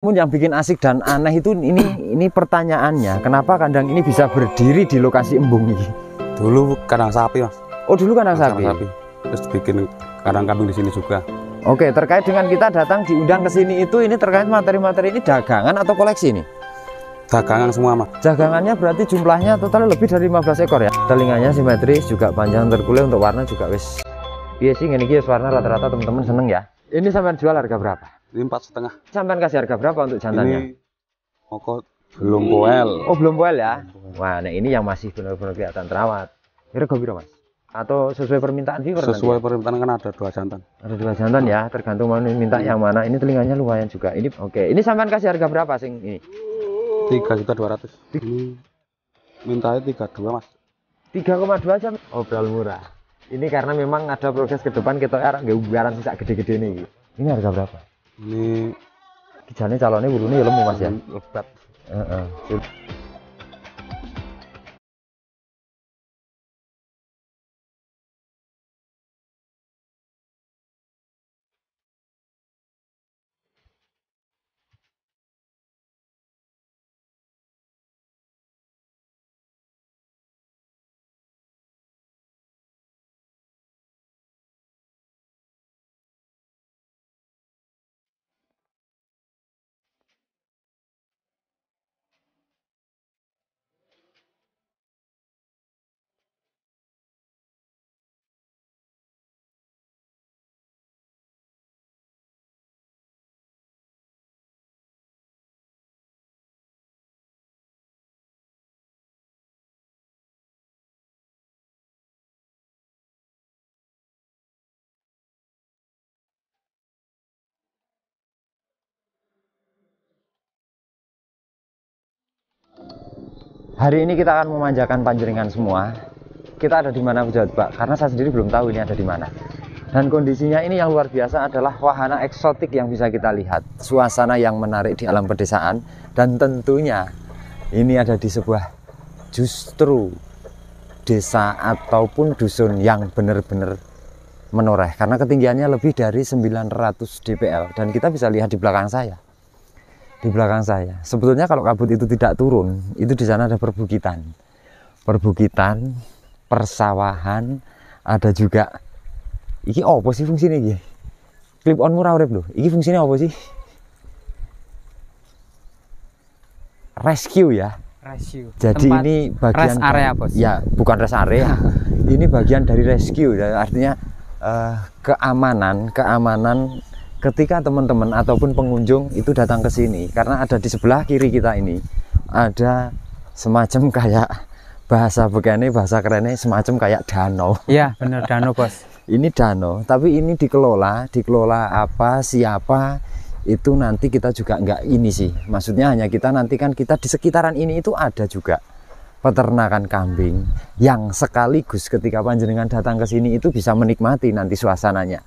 Namun yang bikin asik dan aneh itu ini pertanyaannya, kenapa kandang ini bisa berdiri di lokasi embung ini? Dulu kandang sapi, Mas. Oh, dulu kandang sapi. Terus bikin kandang kambing di sini juga. Oke, terkait dengan kita datang diundang ke sini ini terkait materi-materi ini dagangan atau koleksi ini? Dagangan semua, Mas. Dagangannya berarti jumlahnya total lebih dari 15 ekor ya. Telinganya simetris, juga panjang terkulai, untuk warna juga wis. Iya sih, ini guys warna rata-rata teman-teman seneng ya. Ini sampai jual harga berapa? Ini 4,5. Sampai kasih harga berapa untuk jantannya? Ini pokok belum poel. Oh, belum poel ya. Wah, nah ini yang masih benar-benar kelihatan terawat. Harga berapa, Mas? Atau sesuai permintaan viewer? Sesuai permintaan kan ada 2 jantan. Ada 2 jantan ya, tergantung mau minta yang mana. Ini telinganya lumayan juga. Ini oke. Ini sampai kasih harga berapa sing ini? 3.200.000. Ini mintanya 32, Mas. 3,2 aja. Obral murah. Ini karena memang ada progres ke depan kita arek nggak ubaran sisa gede-gede nih. Ini harga berapa? Ini kijane calonnya wulune lemu, Mas ya. lebat. Heeh. Hari ini kita akan memanjakan panjenengan semua. Kita ada di mana, Pak? Karena saya sendiri belum tahu ini ada di mana. Dan kondisinya ini yang luar biasa adalah wahana eksotik yang bisa kita lihat. Suasana yang menarik di alam pedesaan. Dan tentunya ini ada di sebuah justru desa ataupun dusun yang benar-benar menoreh. Karena ketinggiannya lebih dari 900 dpl. Dan kita bisa lihat di belakang saya. Di belakang saya. Sebetulnya kalau kabut itu tidak turun, itu di sana ada perbukitan. Perbukitan, persawahan, ada juga iki apa sih fungsinya iki? Clip on murah urip lho. Iki fungsinya apa sih? Rescue ya. Rescue. Jadi tempat ini bagian rest area, Bos. Ya, bukan rest area. Ini bagian dari rescue. Artinya keamanan ketika teman-teman ataupun pengunjung itu datang ke sini, karena ada di sebelah kiri kita ini ada semacam kayak bahasa begini, bahasa kerennya semacam kayak danau. Iya, benar danau, Bos. Ini danau, tapi ini dikelola apa, siapa itu nanti kita juga nggak ini sih. Maksudnya hanya kita nanti kan kita di sekitaran ini itu ada juga peternakan kambing yang sekaligus ketika panjenengan datang ke sini itu bisa menikmati nanti suasananya.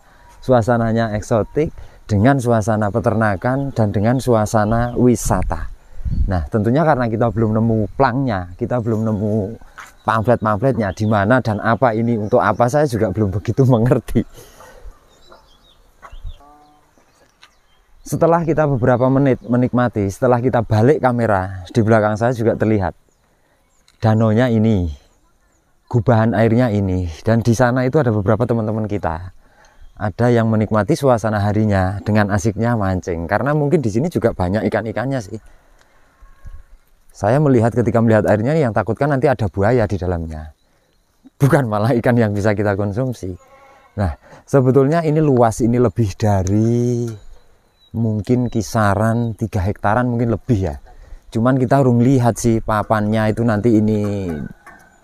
Suasananya eksotik dengan suasana peternakan dan dengan suasana wisata. Nah, tentunya karena kita belum nemu plangnya, kita belum nemu pamflet-pamfletnya di mana dan apa ini untuk apa, saya juga belum begitu mengerti. Setelah kita beberapa menit menikmati, setelah kita balik kamera, di belakang saya juga terlihat danaunya ini, gubahan airnya ini, dan di sana itu ada beberapa teman-teman kita. Ada yang menikmati suasana harinya dengan asiknya mancing, karena mungkin di sini juga banyak ikan-ikannya sih. Saya melihat ketika melihat airnya yang takutkan nanti ada buaya di dalamnya, bukan malah ikan yang bisa kita konsumsi. Nah, sebetulnya ini luas, ini lebih dari mungkin kisaran 3 hektaran mungkin lebih ya. Cuman kita harus lihat sih papannya itu nanti ini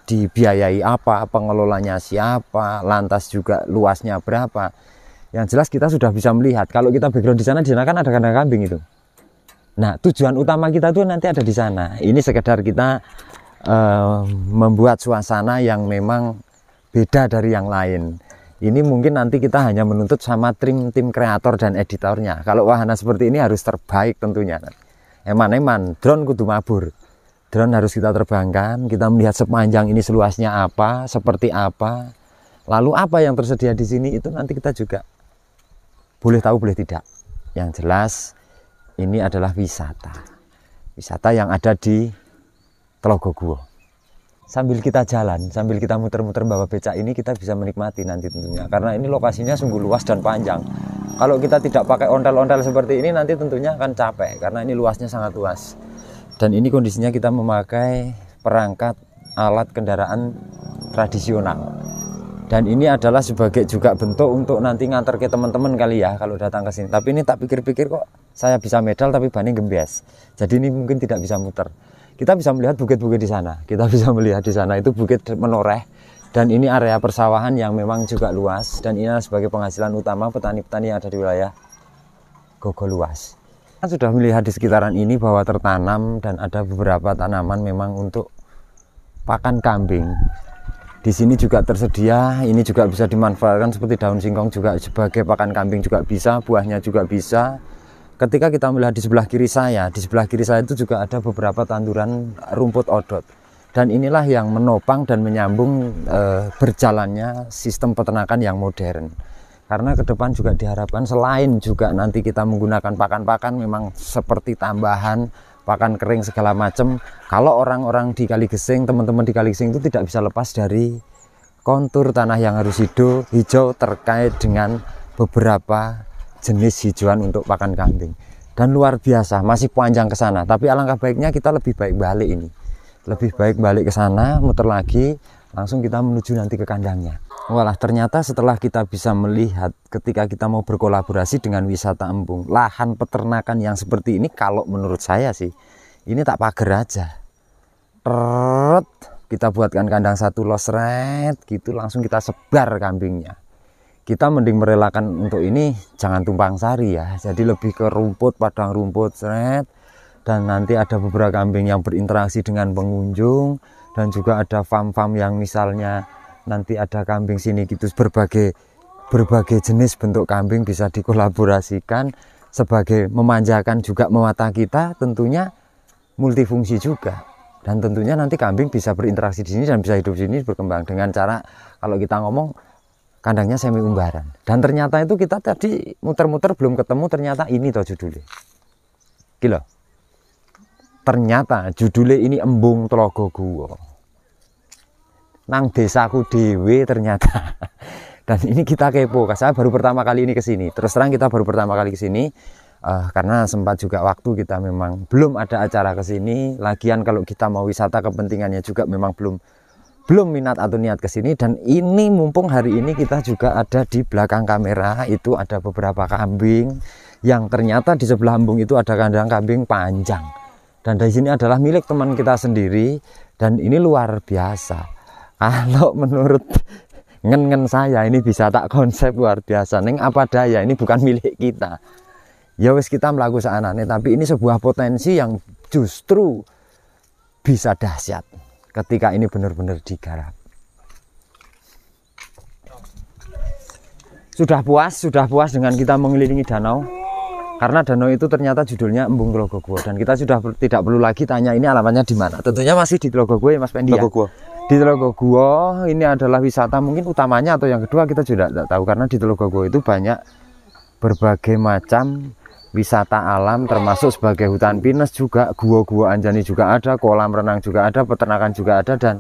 dibiayai apa, pengelolanya siapa, lantas juga luasnya berapa. Yang jelas kita sudah bisa melihat. Kalau kita background di sana kan ada kandang kambing itu. Nah, tujuan utama kita tuh nanti ada di sana. Ini sekedar kita membuat suasana yang memang beda dari yang lain. Ini mungkin nanti kita hanya menuntut sama tim kreator dan editornya. Kalau wahana seperti ini harus terbaik tentunya. Eman-eman, drone kudu mabur. Drone harus kita terbangkan, kita melihat sepanjang ini seluasnya apa, seperti apa. Lalu apa yang tersedia di sini itu nanti kita juga boleh tahu, boleh tidak. Yang jelas ini adalah wisata yang ada di Telaga Guwa. Sambil kita jalan, sambil kita muter-muter bawa becak ini, kita bisa menikmati nanti tentunya, karena ini lokasinya sungguh luas dan panjang. Kalau kita tidak pakai ontel-ontel seperti ini, nanti tentunya akan capek, karena ini luasnya sangat luas. Dan ini kondisinya kita memakai perangkat alat kendaraan tradisional. Dan ini adalah sebagai juga bentuk untuk nanti ngantar ke teman-teman kali ya kalau datang ke sini. Tapi ini tak pikir-pikir kok saya bisa medal tapi bannya gembes. Jadi ini mungkin tidak bisa muter. Kita bisa melihat bukit-bukit di sana. Kita bisa melihat di sana itu bukit menoreh. Dan ini area persawahan yang memang juga luas. Dan ini sebagai penghasilan utama petani-petani yang ada di wilayah Gogo Luas. Kita sudah melihat di sekitaran ini bahwa tertanam dan ada beberapa tanaman memang untuk pakan kambing. Di sini juga tersedia, ini juga bisa dimanfaatkan seperti daun singkong juga sebagai pakan kambing juga bisa, buahnya juga bisa. Ketika kita melihat di sebelah kiri saya itu juga ada beberapa tanduran rumput odot. Dan inilah yang menopang dan menyambung berjalannya sistem peternakan yang modern. Karena ke depan juga diharapkan selain juga nanti kita menggunakan pakan-pakan memang seperti tambahan pakan kering segala macam. Kalau orang-orang di Kaligesing, teman-teman di Kaligesing itu tidak bisa lepas dari kontur tanah yang harus hijau terkait dengan beberapa jenis hijauan untuk pakan kambing. Dan luar biasa, masih panjang ke sana. Tapi alangkah baiknya kita lebih baik balik ini. Lebih baik balik ke sana, muter lagi, langsung kita menuju nanti ke kandangnya. Walah, ternyata setelah kita bisa melihat ketika kita mau berkolaborasi dengan wisata embung, lahan peternakan yang seperti ini kalau menurut saya sih, ini tak pagar aja. Kita buatkan kandang satu losret gitu, langsung kita sebar kambingnya. Kita mending merelakan untuk ini jangan tumpang sari ya. Jadi lebih ke rumput, padang rumput seret. Dan nanti ada beberapa kambing yang berinteraksi dengan pengunjung. Dan juga ada farm-farm yang misalnya nanti ada kambing sini gitu, berbagai jenis bentuk kambing bisa dikolaborasikan sebagai memanjakan juga mata kita, tentunya multifungsi juga. Dan tentunya nanti kambing bisa berinteraksi di sini dan bisa hidup di sini berkembang dengan cara kalau kita ngomong kandangnya semi umbaran. Dan ternyata itu kita tadi muter-muter belum ketemu, ternyata ini toh judulnya. Gila. Ternyata judulnya ini Embung Telaga Guwa. Nang desaku dewe ternyata. Dan ini kita kepo, saya baru pertama kali ini ke sini. Terus terang kita baru pertama kali ke sini karena sempat juga waktu kita memang belum ada acara ke sini. Lagian kalau kita mau wisata kepentingannya juga memang belum minat atau niat ke sini. Dan ini mumpung hari ini kita juga ada di belakang kamera, itu ada beberapa kambing yang ternyata di sebelah embung itu ada kandang kambing panjang. Dan dari sini adalah milik teman kita sendiri dan ini luar biasa. Kalau menurut ngen saya ini bisa tak konsep luar biasa. Neng apa daya ini bukan milik kita. Ya wis kita melakukan seanane, tapi ini sebuah potensi yang justru bisa dahsyat ketika ini benar-benar digarap. Sudah puas dengan kita mengelilingi danau. Karena danau itu ternyata judulnya Embung Telaga Guwa dan kita sudah tidak perlu lagi tanya ini alamatnya di mana. Tentunya masih di Telaga Guwa ya Mas Pendi ya. Di Telaga Guwa ini adalah wisata mungkin utamanya atau yang kedua kita juga tidak tahu, karena di Telaga Guwa itu banyak berbagai macam wisata alam termasuk sebagai hutan pinus juga, gua-gua Anjani juga ada, kolam renang juga ada, peternakan juga ada, dan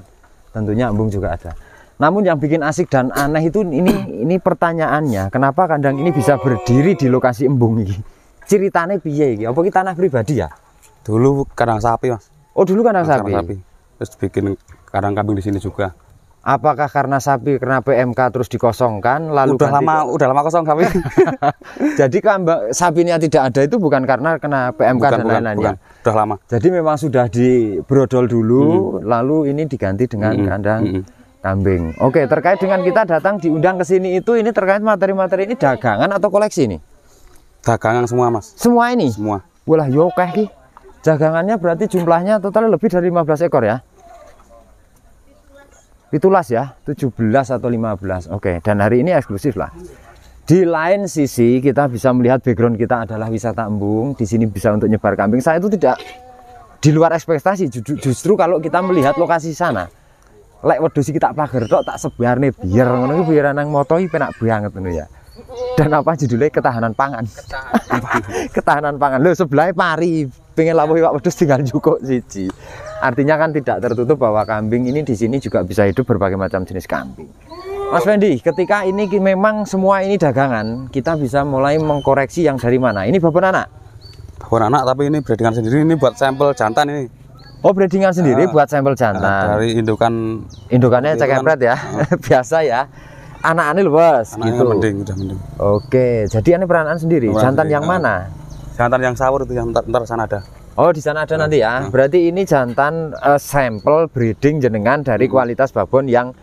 tentunya embung juga ada. Namun yang bikin asik dan aneh itu ini pertanyaannya, kenapa kandang ini bisa berdiri di lokasi embung ini? Ceritanya piye iki? Apa kita tanah pribadi ya? Dulu kandang sapi, Mas. Oh, dulu kandang sapi. Terus bikin kandang kambing di sini juga. Apakah karena sapi kena PMK terus dikosongkan lalu udah lama kosong sapi. Jadi sapinya tidak ada itu bukan karena kena PMK dan lain-lainnya. Udah lama. Jadi memang sudah dibrodol dulu lalu ini diganti dengan kandang kambing. Oke, terkait dengan kita datang diundang ke sini itu ini terkait materi-materi ini dagangan atau koleksi ini? Dagangan semua, Mas. Semua ini? Semua. Walah yokeh ki. Dagangannya berarti jumlahnya total lebih dari 15 ekor ya? Itulah ya, 17 atau 15. Oke, dan hari ini eksklusif lah. Di lain sisi kita bisa melihat background kita adalah wisata embung. Di sini bisa untuk nyebar kambing. Saya itu tidak di luar ekspektasi. Justru kalau kita melihat lokasi sana, lek wedhus kita pager tok tak sebarne biar ngono iki biar nang moto iki penak banget ngono ya. Dan apa judulnya? Ketahanan pangan. Ketahanan pangan. Loh, sebelahnya pari. Pengen lawuh iwak wedhus tinggal jukuk siji. Artinya kan tidak tertutup bahwa kambing ini di sini juga bisa hidup berbagai macam jenis kambing. Mas Fendi, ketika ini memang semua ini dagangan, kita bisa mulai mengkoreksi yang dari mana. Ini babon anak? Babon anak, tapi ini breedingan sendiri. Ini buat sampel jantan ini. Oh, breedingan sendiri buat sampel jantan. Dari indukan. Indukannya cekepret ya. Biasa ya. Anak-anaknya luas gitu. Mending, udah mending. Oke, jadi ini peranaan sendiri. Jantan yang mana? Jantan yang sawur itu yang ntar sana ada. Oh, di sana ada nanti ya. Berarti ini jantan sampel breeding jenengan dari kualitas babon yang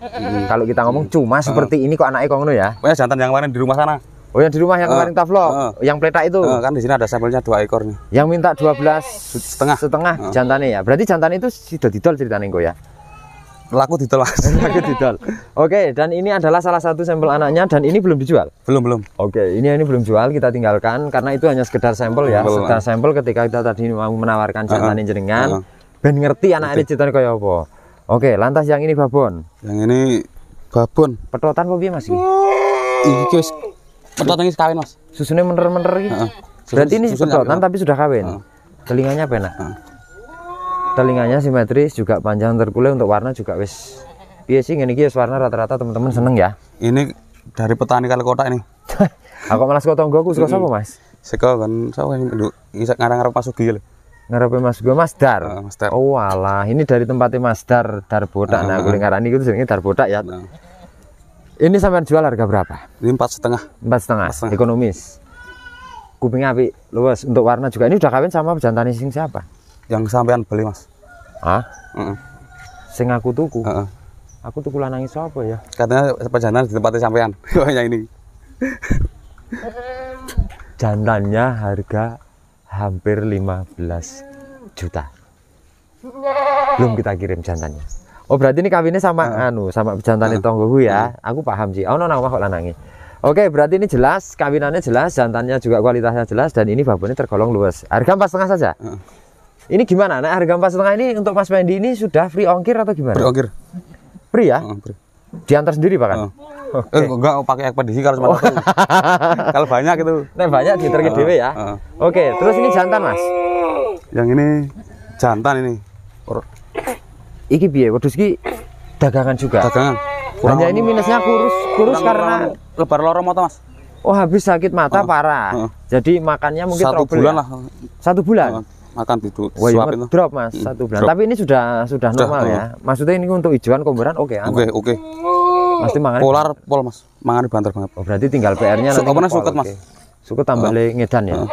kalau kita ngomong cuma seperti ini kok anaknya kok ngono ya. Pokoknya jantan yang kemarin di rumah sana. Oh, yang di rumah yang kemarin tavlog, yang pletak itu. Kan di sini ada sampelnya 2 ekor nih. Yang minta 12,5 jantannya ya. Berarti jantan itu sudah didol ceritanya kok ya. Laku didol, Mas. Laku didol. Oke, dan ini adalah salah satu sampel anaknya dan ini belum dijual. Belum. Oke, ini belum jual, kita tinggalkan karena itu hanya sekedar sampel ya. Sekedar sampel ketika kita tadi mau menawarkan jantan jenengan, ben ngerti anaknya ceritanya kayak apa. Oke, lantas yang ini babon. Yang ini babon. Petotan apa piye Mas? Iki wis petotan wis kawin, Mas. Susunya mener-mener iki. Berarti ini petotan tapi sudah kawin. Telinganya penak. Telinganya simetris, juga panjang terkulai, untuk warna juga wis piye sih ngene iki wis warna rata-rata teman-teman seneng ya. Ini dari petani kali kota ini. Aku malas kok tonggoku saka sapa Mas? Saka kan sapa ngarang-ngarang Mas Sugi lho. Ngarepe Mas Go Mas Dar. Mas Dar. Oh walah, ini dari tempatnya Mas Dar Bodak. Nah, aku ngarani itu jenenge Dar Bodak ya. Ini sampean jual harga berapa? Ini 4,5. 4,5. Ekonomis. Kupingnya apik, luas, untuk warna juga. Ini udah kawin sama jantan sing siapa? Yang sampean beli, Mas. Hah? Sing aku tuku. Aku tuku lanangi sapa ya? Katanya pejantan di tempatnya sampean. Pokoknya ini. Jantannya harga hampir 15 juta. Belum kita kirim jantannya. Oh, berarti ini kawinnya sama sama jantannya tonggoku ya. Aku paham sih. Oh, nang omah kok lanangi. Oke, berarti ini jelas, kawinannya jelas, jantannya juga kualitasnya jelas, dan ini babonnya tergolong luas. Harga 4,5 saja. Ini gimana? Nah, harga 4,5 ini untuk Mas Fendi ini sudah free ongkir atau gimana? Free ongkir. Free ya? Free. Diantar sendiri bahkan? Enggak pakai ekspedisi kalau cuma satu. Kalau banyak itu. Nah, banyak diterke dhewe ya. Oke, terus ini jantan, Mas. Yang ini jantan ini. Iki piye? Wedhus iki dagangan juga. Dagangan. Hanya ini minusnya kurus karena lebar loro mata, Mas. Oh, habis sakit mata parah. Jadi makannya mungkin 1 bulan ya? lah. 1 bulan. Makan itu suapin drop Mas, 1 bulan. Tapi ini sudah normal ya. Maksudnya ini untuk hijauan komberan oke. Oke. Pasti mangan polar pol Mas. Mangan banter banget. Oh, berarti tinggal PR-nya nanti. Suket Mas. Suket tambah ngedan ya.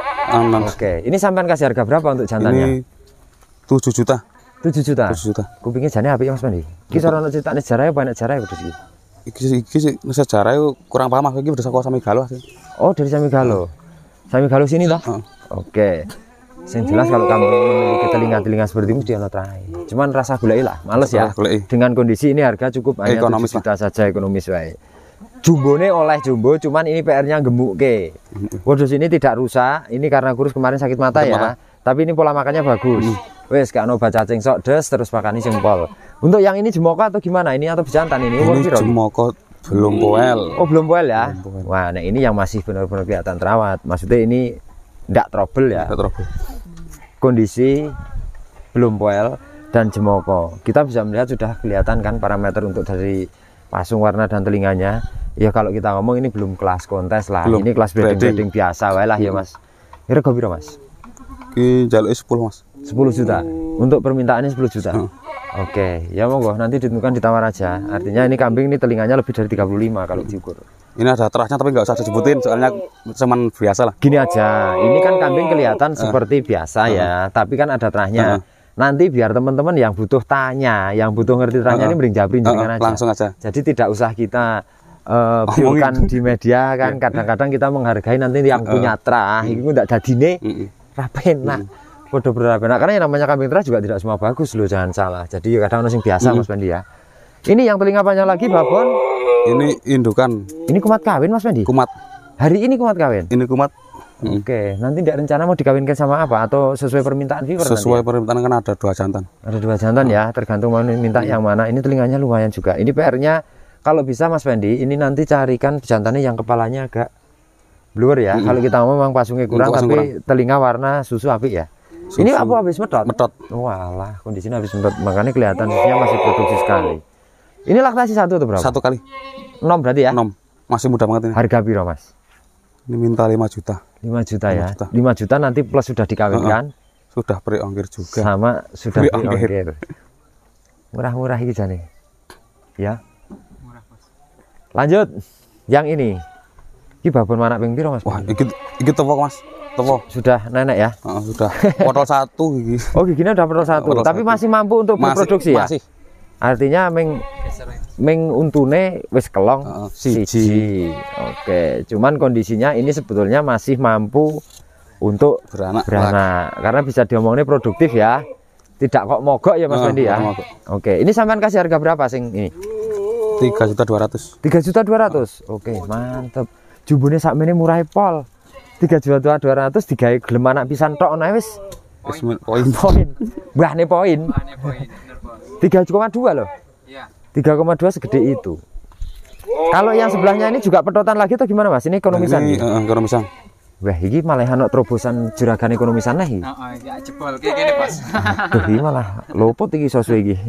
Oke. Ini sampean kasih harga berapa untuk jantannya? Ini 7 juta. 7 juta. 7 juta. Kupingnya jane apik Mas Pandi. Iki sono ceritane sejarah apa nek sejarah wedhus iki? Iki sih sejarah kurang paham Mas, iki udah saka Samigalo sih. Oh, dari Samigalo. Samigalo sini toh? Oke. Yang jelas kalau kamu memiliki telinga-telinga seperti ini mesti ono trahe. Cuman rasa golek lah, males ya. Dengan kondisi ini harga cukup hanya 7 juta saja, ekonomis wae. Jumbone oleh jumbo, cuman ini PR-nya gemuke. Wedhus ini tidak rusak, ini karena kurus kemarin sakit mata ya. Tapi ini pola makannya bagus. Wes gak ono cacing sok des terus makani jempol. Untuk yang ini jemoko atau gimana? Ini atau bejantan ini? Ini jemoko belum poel. Oh, belum poel ya. Wah, nah ini yang masih benar-benar kelihatan terawat. Maksudnya ini enggak trouble ya. Enggak trouble. Kondisi belum poel dan jemoko. Kita bisa melihat sudah kelihatan kan parameter untuk dari pasung warna dan telinganya. Ya kalau kita ngomong ini belum kelas kontes lah. Belum. Ini kelas breeding biasa wae lah ya Mas. Kira piro Mas? Ki jaluk 10 Mas. 10 juta. Untuk permintaannya 10 juta. Oke, ya monggo nanti ditentukan ditawar aja. Artinya ini kambing ini telinganya lebih dari 35 kalau diukur. Ini ada terasnya tapi nggak usah disebutin soalnya cuman biasa lah. Gini aja, ini kan kambing kelihatan seperti biasa ya, tapi kan ada terahnya. Nanti biar teman-teman yang butuh tanya, yang butuh ngerti terahnya ini mending jabrin aja. Langsung aja. Jadi tidak usah kita biarkan di media kan. Kadang-kadang kita menghargai nanti yang punya terah, itu nggak dadine rapenak. Podo berapenak karena yang namanya kambing terah juga tidak semua bagus loh, jangan salah. Jadi kadang ada yang biasa Mas Pandi ya. Ini yang telinga panjang lagi babon. Ini indukan. Ini kumat kawin Mas Pandi? Kumat. Hari ini kumat kawin? Ini kumat. Oke, nanti tidak rencana mau dikawinkan sama apa atau sesuai permintaan viewer? Sesuai permintaan kan ada 2 jantan. Ada 2 jantan ya, tergantung mau minta yang mana. Ini telinganya lumayan juga. Ini PR-nya kalau bisa Mas Fendi, ini nanti carikan jantannya yang kepalanya agak Blur ya. Kalau kita ngomong memang pasungnya kurang, Pasung tapi telinga warna susu apik ya. Susu. Ini apa habis medot? Medot. Walah, kondisinya habis medot, makanya kelihatan susunya masih produksi sekali. Ini laktasi 1 atau berapa? 1 kali. 6 berarti ya? 6. Masih muda banget ini. Harga piro, Mas? Ini minta 5 juta. 5 juta ya. 5 juta. 5 juta nanti plus sudah dikawinkan. Sudah pre-ongkir juga. Sama sudah Free diongkir. Murah-murah iki jane. Ya. Lanjut. Yang ini. Iki babon anak ping piro, Mas? Wah, iki tepok Mas. Tepok. Sudah nenek ya? Sudah. Potol 1 iki. Oh, giginya udah potol 1. Potol Tapi 1. masih mampu untuk berproduksi ya? Masih. Artinya meng untune wis kelong siji. Oke, cuman kondisinya ini sebetulnya masih mampu untuk Beranak. karena bisa diomongnya produktif ya. Tidak kok mogok ya Mas Fendi ya. Mogok. Oke, ini sampean kasih harga berapa sing ini? 3.200.000. 3.200.000. Oke, mantep. Jumbune sakmene murah pol. 3.200.000 digawe gelem anak pisan tok ana wis. Poin. Mbahne poin. 3,2 loh. Iya. 3,2 segede itu. Kalau yang sebelahnya ini juga petotan lagi atau gimana Mas? Ini ekonomisan. Ini ekonomisan. Wah, ini malah ana terobosan juragan ekonomisan lah iki. Heeh, ya jebol kayak gini, Bos. Aduh, iki malah lopot iki sosu iki.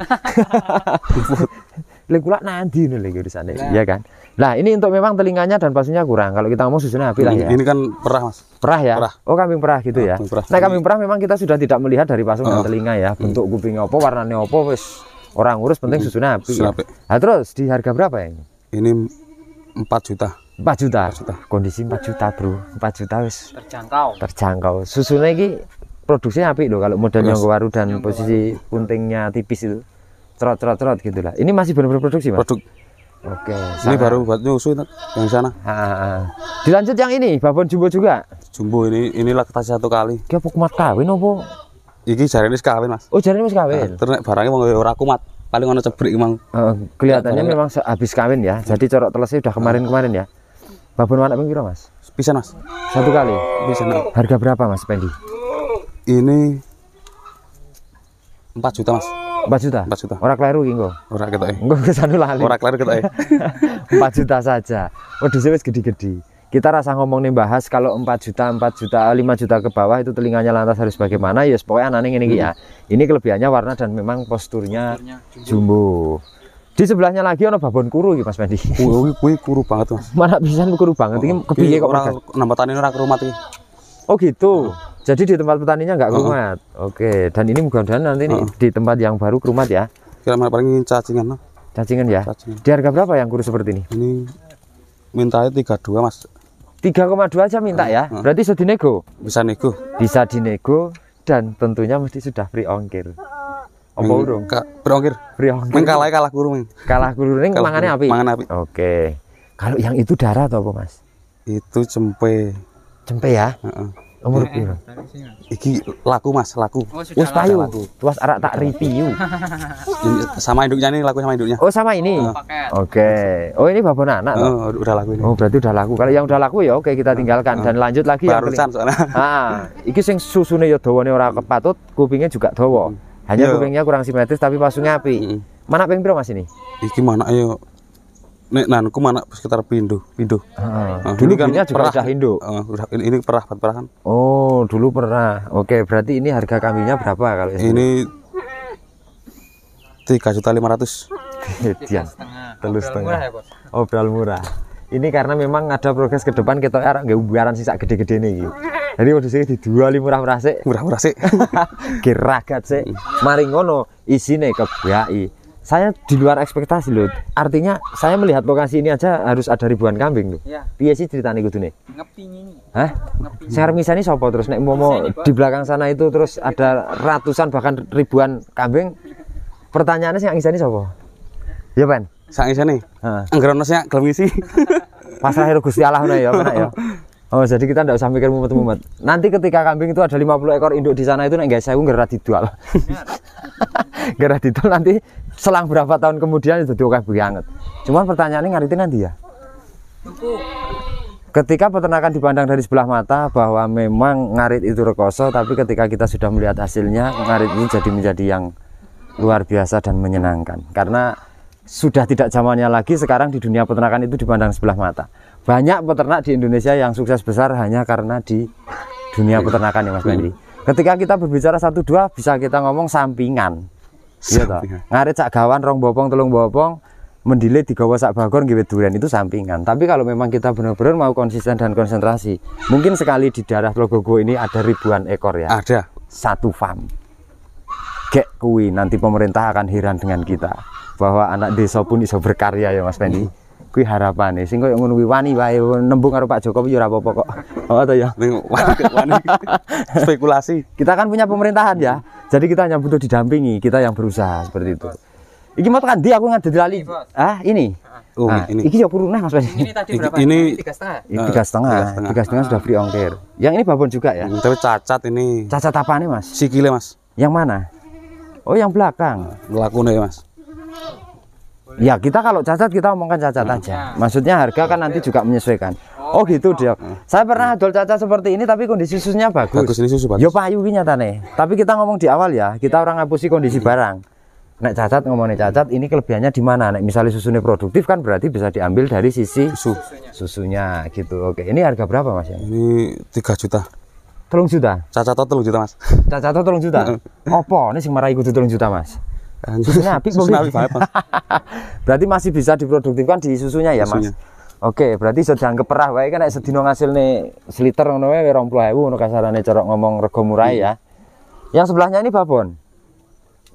Lek kula nanti nih lagi urusannya, iya kan? Nah, ini untuk memang telinganya dan pasunya kurang. Kalau kita ngomong susunya api lah ya. Ini kan perah Mas. Perah ya? Perah. Oh, kambing perah gitu ya. Perah. Nah, kambing perah memang kita sudah tidak melihat dari pasung dan telinga ya. Bentuk kupingnya apa, warnanya apa, wis orang urus, penting susunya api. Ya. Nah, terus di harga berapa ya ini? Ini 4 juta. 4 juta. 4 juta. Kondisi 4 juta, Bro. 4 juta wis Terjangkau. susunya ini produksinya api loh kalau modelnya waru dan posisi puntingnya tipis itu. Cerot gitu lah. Ini masih benar-benar produksi, Mas? Produk. Oke. Ini baru buat nyusu yang sana. Dilanjut yang ini, babon jumbo juga. Jumbo ini laktasi 1 kali. Ki apa kumat kawin apa? Iki jarene wis kawin Mas. Oh, jarine wis kawin. Terus barangnya mau ora kumat. Paling ono cebrik mang. Kelihatannya memang habis kawin ya. Jadi corok telesnya udah kemarin ya. Babon anak ping piro, Mas? Pisan Mas. 1 kali. Pisan. Harga berapa, Mas Pendi? Ini 4 juta Mas. 4 juta. 4 juta. Ora kleru iki engko. Ora ketoke. Engko kesanu lali. Ora kleru ketoke. 4 juta saja. Wedhusnya wis gede-gede. Kita rasa ngomong nih bahas kalau 4 juta, 5 juta ke bawah itu telinganya lantas harus bagaimana, ya pokoknya anane ngene iki ya. Ini kelebihannya warna dan memang posturnya jumbo. Di sebelahnya lagi ono babon kuru iki Mas Pendi. Kuwi kuru banget Mas. Mana pisan kuru banget iki kepiye kok ora nambah tani ora kerumat iki. Oh gitu. Jadi di tempat petaninya nggak kerumat. Oke, dan ini mudah-mudahan nanti di tempat yang baru kerumat ya. Kira paling cacingan. Cacingan ya. Cacingan. Di harga berapa yang kurus seperti ini? Ini mintanya 32 Mas. 3,2 aja minta ya. Berarti sudah dinego. Bisa nego. Bisa dinego dan tentunya mesti sudah free ongkir. Apa urung? Berongkir. Free ongkir. Kalah kuru. Kalah kuru ning mangane api. Mangan api. Oke. Kalau yang itu darah atau apa, Mas? Itu cempe. Cempe ya? Heeh. Umur piro? Iki laku Mas, laku. Wis payu. Tuas arak tak review. Ini sama induknya nih, laku sama induknya. Oh, sama ini. Oke. Oh, ini babon anak toh? Udah laku ini. Oh, berarti udah laku. Kalau yang udah laku ya oke kita tinggalkan dan lanjut lagi yang barusan soalnya. iki sing susune ya dawane ora kepatut, kupingnya juga dawa. Hanya kupingnya kurang simetris tapi pasungnya api. Mana ping piro Mas ini? Iki mana ayo nek nanku mana sekitar pindo. Dulu kan juga udah induk. Ini perah kan. Oh, dulu pernah. Oke, berarti ini harga kambingnya berapa kalau ini? 3.500.000. Dian. Telus setengah. Oh, beral murah. Ini karena memang ada progres ke depan kita arek nggak umbaran sisa gede-gede nih iki. Jadi modusnya dijual murah-murah sik. Murah-murah sik. Geragat sik. Mari ngono isine kebiaki. Saya di luar ekspektasi loh. Artinya saya melihat lokasi ini aja harus ada ribuan kambing loh. Iya. Piye sih ceritane kudune? Ngepingi. Hah? Sermisane sapa terus nek mau di belakang sana itu terus ada ratusan bahkan ribuan kambing. Pertanyaannya sing ngisani sapa? Ya, Pan. Sak isine. Heeh. Angger ono sing gelem ngisi. Pasrah karo Gusti Allah ya, Pak ya. Oh, jadi kita enggak usah mikir mumet-mumet. Nanti ketika kambing itu ada 50 ekor induk di sana itu nek guys saya nggak dijual. Nggak dijual nanti selang berapa tahun kemudian itu diokeh banget. Cuman pertanyaannya ngariti nanti ya. Ketika peternakan dipandang dari sebelah mata bahwa memang ngarit itu rekoso, tapi ketika kita sudah melihat hasilnya, ngarit ini jadi menjadi yang luar biasa dan menyenangkan. Karena sudah tidak zamannya lagi sekarang di dunia peternakan itu dipandang sebelah mata. Banyak peternak di Indonesia yang sukses besar hanya karena di dunia peternakan ya Mas Fendi. Ketika kita berbicara 1-2 bisa kita ngomong sampingan. Iya toh. Ngarit sak gawan rong bopong telung bopong mendile digawa sak bagor nggih duren itu sampingan. Tapi kalau memang kita benar-benar mau konsisten dan konsentrasi, mungkin sekali di daerah Tlogogo ini ada ribuan ekor ya. Ada. Satu farm. Gek kui nanti pemerintah akan heran dengan kita bahwa anak desa pun bisa berkarya ya Mas Fendi. Kui harapane sing koyo ngono kuwi wani wae nembung karo Pak Jokowi ya ora apa-apa kok. Oh to ya. Wani. Spekulasi. Kita kan punya pemerintahan ya. Jadi kita hanya butuh didampingi, kita yang berusaha seperti itu. Iki mau tekan ndi aku ngadeg lali. Ah, ini. Oh, nah, ini. Iki ya kuruneh Mas Fendi. Ini tadi berapa? Ini 3,5. Ini 3,5 sudah free ongkir. Yang ini babon juga ya? Tapi cacat ini. Cacat apa nih Mas? Sikile Mas. Yang mana? Oh yang belakang. Lakune Mas. Ya kita kalau cacat kita omongkan cacat aja. Maksudnya harga kan nanti juga menyesuaikan. Oh gitu Dok. Saya pernah adol cacat seperti ini tapi kondisi susunya bagus. Bagus ini susu bagus. Yo payu ki nyatane. Tapi kita ngomong di awal ya, kita orang ngapusi kondisi barang. Nek cacat ngomongnya cacat, ini kelebihannya di mana? Nek misalnya susunya produktif kan berarti bisa diambil dari sisi susunya gitu. Oke, ini harga berapa Mas ya? Ini 3 juta. 3 juta. Cacat 3 juta Mas. Cacat 3 juta. Opo? Ini sing marai kudu 3 juta Mas. Susunya apik Susunya apik banget Mas. Berarti masih bisa diproduktifkan di susunya ya Mas. Oke, berarti sudah dianggap perah wae kan nek sedina ngasilne seliter ngono wae 20.000 ngono kasarane cara ngomong rega murah ya. Yang sebelahnya ini babon.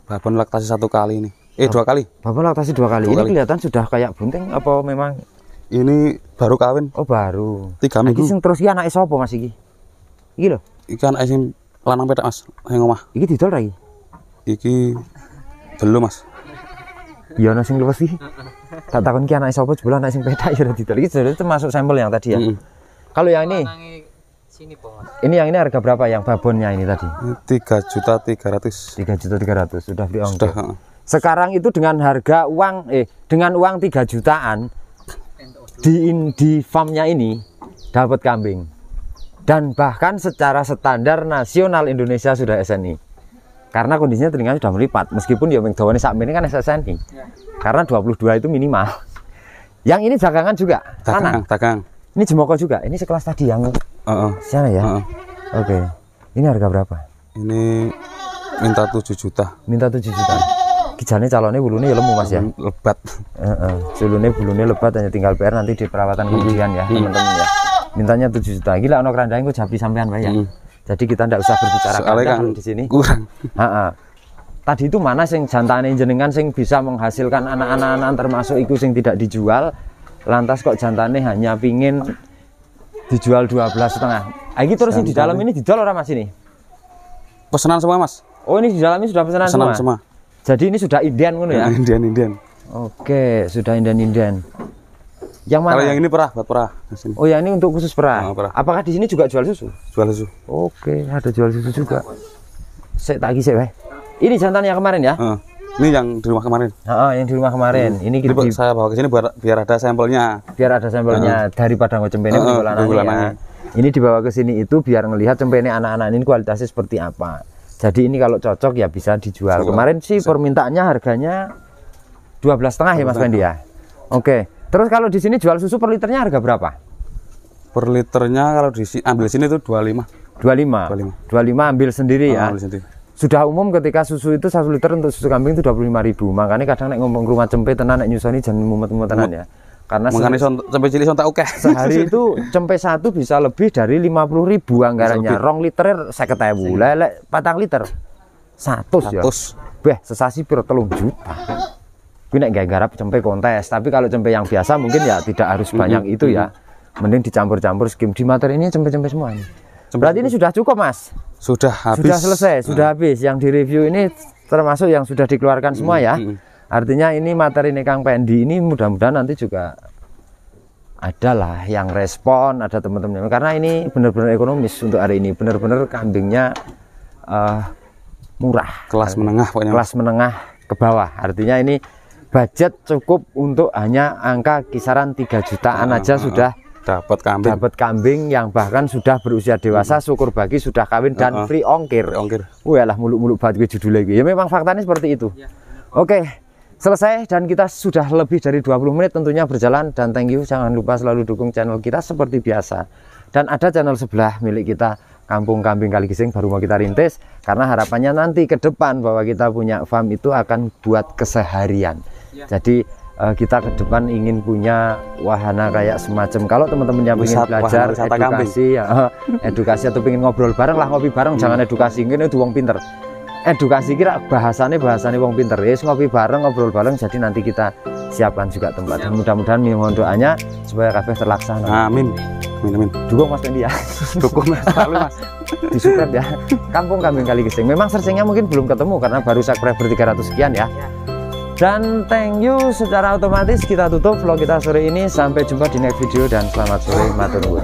Babon laktasi 1 kali ini. 2 kali. Babon laktasi 2 kali. Ini kelihatan sudah kayak bunting apa memang ini baru kawin? Oh, baru. 3 minggu. Iki sing terus iki anake sapa Mas iki? Iki lho. Iki anake sing lanang pedak Mas, sing omah. Iki didol ra iki? Iki belum Mas. Ya ana sing luwes iki. Tak takon ki anake sapa jebul anake sing pedak ya didol. Iki sudah termasuk sampel yang tadi ya. Kalau yang ini sini Bos. ini yang ini harga berapa yang babonnya ini tadi? 3.300.000. 3.300.000 sudah beli ongkir. Sudah. Sekarang itu dengan harga uang dengan uang 3 jutaan di farmnya ini dapat kambing. Dan bahkan secara standar nasional Indonesia sudah SNI. Karena kondisinya telinganya sudah melipat. Meskipun ya dawane sakmene kan SNI. Karena 22 itu minimal. Yang ini dagangan juga. Dagang. Ini jemoko juga. Ini sekelas tadi yang sana ya. Oke. Ini harga berapa? Ini minta 7 juta. Minta 7 juta. Kijane calonnya bulunya ya lemu Mas ya. Lebat. Sulune bulunya lebat, hanya tinggal PR nanti di perawatan kemudian ya teman-teman ya. Mintanya 7 juta. Gila ono kerandang ku japi sampean wae ya. Jadi kita ndak usah berbicara kan di sini. Kurang. Tadi itu mana sing jantane jenengan sing bisa menghasilkan anak-anak termasuk iku sing tidak dijual. Lantas kok jantane hanya pingin dijual 12,5. Iki terus di dalam ini didol ora Mas ini? Pesanan semua Mas. Oh ini di dalam ini sudah pesanan semua. Jadi ini sudah Indian ngono ya? Indian. Oke, sudah Indian. Yang mana? Kalau yang ini perah, buat perah. Oh ya ini untuk khusus perah. Perah. Apakah di sini juga jual susu? Jual susu. Oke, ada jual susu juga. Saya tagih sih, Ini jantan yang kemarin ya? Ini yang di rumah kemarin. Yang di rumah kemarin. Ini saya bawa ke sini biar ada sampelnya. Biar ada sampelnya daripada ngocempene ya. Ini dibawa ke sini itu biar ngelihat cempene anak-anak ini kualitasnya seperti apa. Jadi ini kalau cocok ya bisa dijual. Kemarin sih permintaannya harganya 12,5 ya Mas Fendi ya. Oke. Terus kalau di sini jual susu per liternya harga berapa? Per liternya kalau ambil sini itu 25. 25 ambil sendiri ya. Ambil sendiri. Sudah umum ketika susu itu 1 liter untuk susu kambing itu 25.000. Makanya kadang nek ngomong rumah cempe tenan nek nyusoni jangan mumet-mumet tenan ya. Karena cempe cilik sontak oke. Sehari itu cempe 1 bisa lebih dari 50.000 anggarannya. 2 liter 50.000. Lelek 4 liter 100 ya. Beh, sesasi piro 3 juta. Kuwi nek gawe garap cempe kontes, tapi kalau cempe yang biasa mungkin ya tidak harus banyak itu ya. Mending dicampur-campur skim di materi ini cempe-cempe semua ini. Berarti ini sudah cukup Mas? Sudah habis. Sudah selesai, sudah habis. Yang di review ini termasuk yang sudah dikeluarkan semua ya. Artinya ini materi Kang Pendi ini mudah-mudahan nanti juga ada lah yang respon, ada teman-teman. Karena ini benar-benar ekonomis untuk hari ini. Benar-benar kambingnya murah. Kelas menengah pokoknya. Kelas menengah ke bawah. Artinya ini budget cukup untuk hanya angka kisaran 3 jutaan aja sudah dapat kambing yang bahkan sudah berusia dewasa, syukur bagi sudah kawin dan free ongkir. Walah muluk-muluk banget gue judulnya gue. Ya memang faktanya seperti itu. Oke, selesai dan kita sudah lebih dari 20 menit tentunya berjalan. Dan thank you, jangan lupa selalu dukung channel kita seperti biasa. Dan ada channel sebelah milik kita, Kampung Kambing Kaligising, baru mau kita rintis karena harapannya nanti ke depan bahwa kita punya farm itu akan buat keseharian. Jadi kita ke depan ingin punya wahana kayak semacam, kalau teman-teman yang ingin belajar edukasi ya, edukasi atau pengen ngobrol bareng lah, ngopi bareng, jangan edukasi ini wong pinter. Edukasi kira bahasanya wong pinter, yes, ngopi bareng, ngobrol bareng. Jadi nanti kita siapkan juga tempat. Dan mudah-mudahan mohon doanya supaya kabeh terlaksana. Amin. Amin. Dukung Mas Tendi ya. Dukung Mas, selalu Mas. Di subscribe ya. Kampung Kambing Kaligising. Memang searchingnya mungkin belum ketemu karena baru subscriber 300 sekian ya. Dan thank you, secara otomatis kita tutup vlog kita sore ini. Sampai jumpa di next video dan selamat sore, matur nuwun.